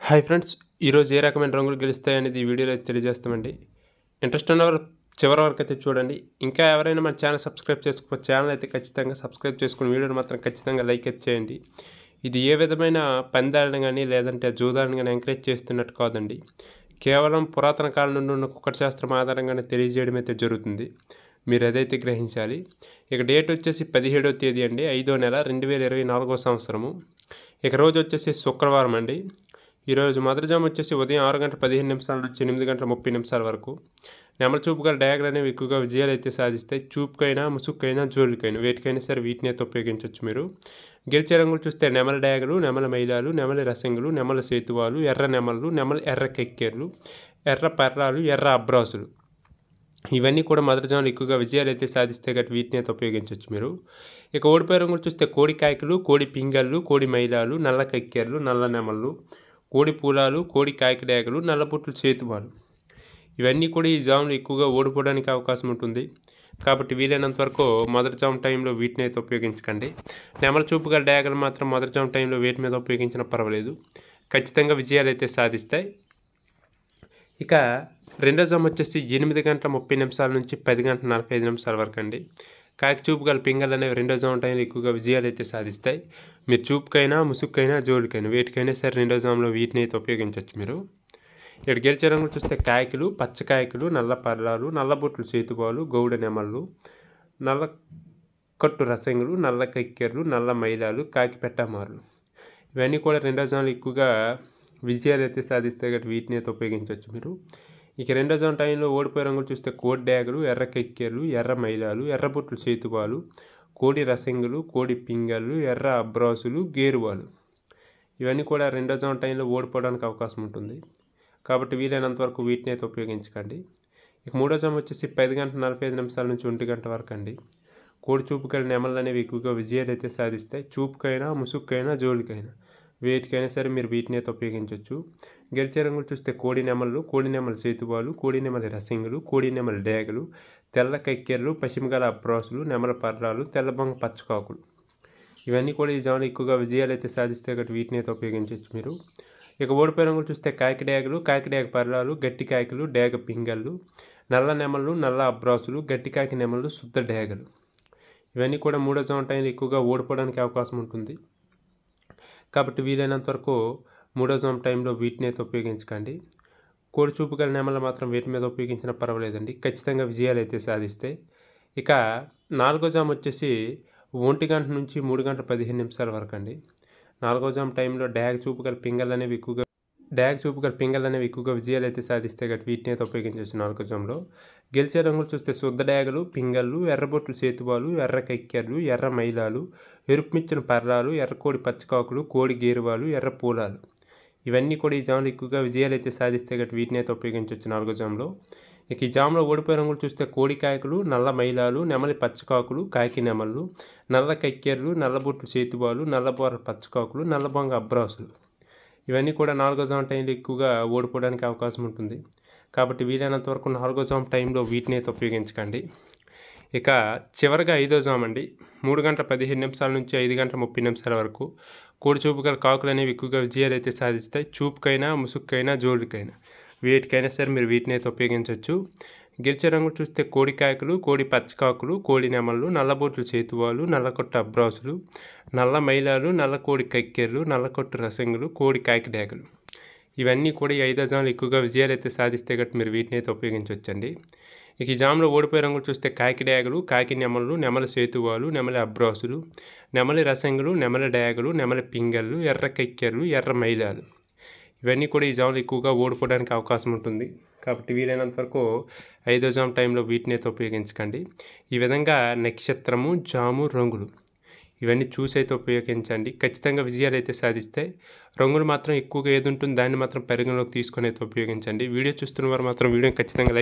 Hi friends, ఈరోజు ఏ రకమైన రంగులు గెలుస్తాయనేది ఈ వీడియోలో అయితే తెలియజేస్తామండి. ఇంట్రెస్ట్ ఉన్నవారు చివరి వరకు అయితే చూడండి. ఇంకా ఎవరైనా మన ఛానల్ సబ్స్క్రైబ్ చేసుకోకపోతే ఛానల్ అయితే ఖచ్చితంగా సబ్స్క్రైబ్ చేసుకుని వీడియోని మాత్రం ఖచ్చితంగా లైక్ అయితే చేయండి. ఇది ఏ విధమైన పందాలను కానీ లేదంటే జూదాలను కానీ ఎంకరేజ్ చేస్తున్నట్టు కాదండి. కేవలం పురాతన కాలం నుండి ఉన్న కుక్కట శాస్త్రం ఆధారంగానే తెలియజేయడం అయితే జరుగుతుంది. మీరు అదైతే గ్రహించాలి. ఇక డేట్ వచ్చేసి 17వ తేదీ అండి, 5వ నెల 2024వ సంవత్సరము. ఇక రోజు వచ్చేసి శుక్రవారం అండి. ఈరోజు మొదటి జాము వచ్చేసి ఉదయం 6:15 నుంచి 8:30 వరకు. నెమల చూపు గల డయాగ్లు అనేవి ఎక్కువగా విజయాలు అయితే సాధిస్తాయి. చూపుకైనా ముసుగుకైనా జోలికైనా వేటికైనా సరే వీటిని అయితే ఉపయోగించవచ్చు మీరు. గెలిచే రంగులు చూస్తే నెమల డయాగలు, నెమల మైలాలు, నెమలి రసంగులు, నెమల సేతువాలు, ఎర్ర నెమళ్ళు, నెమల ఎర్ర కెక్కెర్లు, ఎర్ర పర్రాలు, ఎర్ర అబ్రాసులు. ఇవన్నీ కూడా మొదటి జాములు ఎక్కువగా విజయాలు అయితే సాధిస్తే గట్టి వీటిని అయితే ఉపయోగించవచ్చు మీరు. ఇక ఓడిపోయే రంగులు చూస్తే కోడి కాయకులు, కోడి పింగళ్ళు, కోడి మైలాలు, నల్ల కక్కెర్లు, నల్ల నెమళ్ళు, కోడి పూలాలు, కోడి కాయక డేగలు, నల్లబొట్లు చేతువాలు. ఇవన్నీ కూడా ఈ జాములు ఎక్కువగా ఓడిపోవడానికి అవకాశం ఉంటుంది. కాబట్టి వీలైనంత వరకు మొదటి జాము టైంలో వీటిని అయితే ఉపయోగించకండి. నెమల చూపు గల డేగలు మాత్రం మొదటి జాము టైంలో వేటి మీద ఉపయోగించినా పర్వాలేదు, ఖచ్చితంగా విజయాలు అయితే సాధిస్తాయి. ఇక రెండో జాము వచ్చేసి 8:30 నుంచి 10:45 వరకు అండి. కాకి చూపు గల పింగళ్ళు అనేవి రెండో జాము టైంలో ఎక్కువగా విజయాలు అయితే సాధిస్తాయి. మీరు చూపుకైనా ముసుగుకైనా జోలికైనా వేటికైనా సరే రెండో జాములో వీటిని అయితే ఉపయోగించవచ్చు మీరు. ఇక్కడ గెలిచే రంగులు చూస్తే కాయకులు, పచ్చకాయకులు, నల్ల పర్లాలు, నల్లబొట్లు చేతుబాలు, గౌడ నెమళ్ళు, నల్ల కట్టు రసంగులు, నల్ల కక్కెర్లు, నల్ల మైలాలు, కాకి పెట్టమార్లు. ఇవన్నీ కూడా రెండో జాములు ఎక్కువగా విజయాలు అయితే సాధిస్తాయి కాబట్టి వీటిని అయితే ఉపయోగించవచ్చు మీరు. ఇక రెండో జాము టైంలో ఓడిపోయే రంగులు చూస్తే కోడి డ్యాగలు, ఎర్ర కెక్కెర్లు, ఎర్ర మైలాలు, ఎర్రబొట్లు చేతువాలు, కోడి రసంగులు, కోడి పింగళ్ళు, ఎర్ర అబ్రాసులు, గేరువాలు. ఇవన్నీ కూడా రెండో జాము టైంలో ఓడిపోవడానికి అవకాశం ఉంటుంది. కాబట్టి వీలైనంత వరకు వీటిని అయితే ఉపయోగించకండి. ఇక మూడో జాము వచ్చేసి 10:45 నుంచి 1 వరకు అండి. కోడి చూపు గల నెమళ్ళు అనేవి ఎక్కువగా విజయాలు అయితే సాధిస్తాయి. చూపుకైనా ముసుగుకైనా జోలికైనా వేటికైనా సరే మీరు వీటిని అయితే ఉపయోగించవచ్చు. గెలిచే రంగులు చూస్తే కోడి నెమళ్ళు, కోడి నెమలి సేతువాలు, కోడి నెమలి రసంగులు, కోడి నెమలి డేగలు, తెల్ల కక్కెర్లు, పశ్చిమగల అబ్రాసులు, నెమల పర్రాలు, తెల్లబొంగ పచ్చకాకులు. ఇవన్నీ కూడా ఈ జాములు ఎక్కువగా విజయాలు అయితే సాధిస్తే కాబట్టి వీటిని అయితే ఉపయోగించవచ్చు మీరు. ఇక ఓడిపోయే రంగులు చూస్తే కాకి డేగలు, కాకి డేగ పర్రాలు, గట్టి కాయకులు, డేగ పింగళ్ళు, నల్ల నెమళ్ళు, నల్ల అబ్రాసులు, గట్టి కాకి నెమళ్ళు, శుద్ధ డేగలు. ఇవన్నీ కూడా మూడో జాము టైంలో ఎక్కువగా ఓడిపోవడానికి అవకాశం ఉంటుంది. కాబట్టి వీలైనంత వరకు మూడో జాము టైంలో వీటిని అయితే ఉపయోగించకండి. కోడి చూపు గల నెమలు మాత్రం వీటి మీద ఉపయోగించినా పర్వాలేదండి, ఖచ్చితంగా విజయాలు అయితే సాధిస్తాయి. ఇక నాలుగో జాము వచ్చేసి 1 నుంచి 3:15 వరకు అండి. నాలుగో జాము టైంలో డ్యాగ్ చూపు గల పింగళ్ళు అనేవి ఎక్కువగా విజయాలు అయితే సాధిస్తాయి కాబట్టి వీటిని అయితే ఉపయోగించవచ్చు నాలుగో జాములో. గెలిచే రంగులు చూస్తే శుద్ధ డ్యాగలు, పింగళ్ళు, ఎర్రబొట్లు చేతువాలు, ఎర్ర కక్కెర్లు, ఎర్ర మైలాలు, ఎరుపుమిచ్చిన పర్రాలు, ఎర్రకోడి పచ్చకాకులు, కోడి గేరువాలు, ఎర్ర పూలాలు. ఇవన్నీ కూడా ఈ జాములు ఎక్కువగా విజయాలు అయితే సాధిస్తాయి కాబట్టి వీటిని అయితే ఉపయోగించవచ్చు నాలుగో జాములో. ఇక ఈ జాములో ఓడిపోయే రంగులు చూస్తే కోడి కాయకులు, నల్ల మైలాలు, నెమలి పచ్చకాకులు, కాకి నెమళ్ళు, నల్ల కక్కెర్లు, నల్లబొట్లు చేతువాలు, నల్లబోర పచ్చకాకులు, నల్లబొంగ అబ్రాసులు. ఇవన్నీ కూడా నాలుగో జాము టైంలో ఎక్కువగా ఓడిపోవడానికి అవకాశం ఉంటుంది. కాబట్టి వీలైనంత వరకు నాలుగో జాము టైంలో వీటిని అయితే ఉపయోగించకండి. ఇక చివరిగా ఐదో జాము అండి, 3:15 నుంచి 5:30 వరకు. కోడి చూపు గల కాకులు అనేవి ఎక్కువగా విజయాలు అయితే సాధిస్తాయి. చూపుకైనా ముసుగుకైనా జోలికైనా వేటికైనా సరే మీరు వీటిని అయితే ఉపయోగించవచ్చు. గెలిచే రంగులు చూస్తే కోడి కాయకులు, కోడి పచ్చకాకులు, కోడి నెమళ్ళు, నల్లబొట్లు చేతువాలు, నల్లకొట్టు అబ్రాసులు, నల్ల మైలాలు, నల్ల కోడి కక్కెర్లు, నల్లకొట్టు రసంగులు, కోడి కాకి డేగలు. ఇవన్నీ కూడా ఈ ఐదో జాములు ఎక్కువగా విజయాలు అయితే సాధిస్తే గట్టి మీరు వీటిని అయితే ఉపయోగించవచ్చండి. ఇక ఈ జాములో ఓడిపోయే రంగులు చూస్తే కాకి డేగలు, కాకి నెమళ్ళు, నెమల సేతువాలు, నెమలి అబ్రాసులు, నెమలి రసంగులు, నెమలి డేగలు, నెమలి పింగళ్ళు, ఎర్ర కక్కెర్లు, ఎర్ర మైలాలు. ఇవన్నీ కూడా ఈ జాములు ఎక్కువగా ఓడిపోవడానికి అవకాశం ఉంటుంది. కాబట్టి వీలైనంత వరకు ఐదో జాము టైంలో వీటిని అయితే ఉపయోగించకండి. ఈ విధంగా నక్షత్రము, జాము, రంగులు ఇవన్నీ చూసి అయితే ఉపయోగించండి, ఖచ్చితంగా విజయాలు అయితే సాధిస్తాయి. రంగులు మాత్రం ఎక్కువగా ఏది ఉంటుందో దాన్ని మాత్రం పరిగణలోకి తీసుకొని అయితే ఉపయోగించండి. వీడియో చూస్తున్న వారు మాత్రం వీడియోని ఖచ్చితంగా లైక్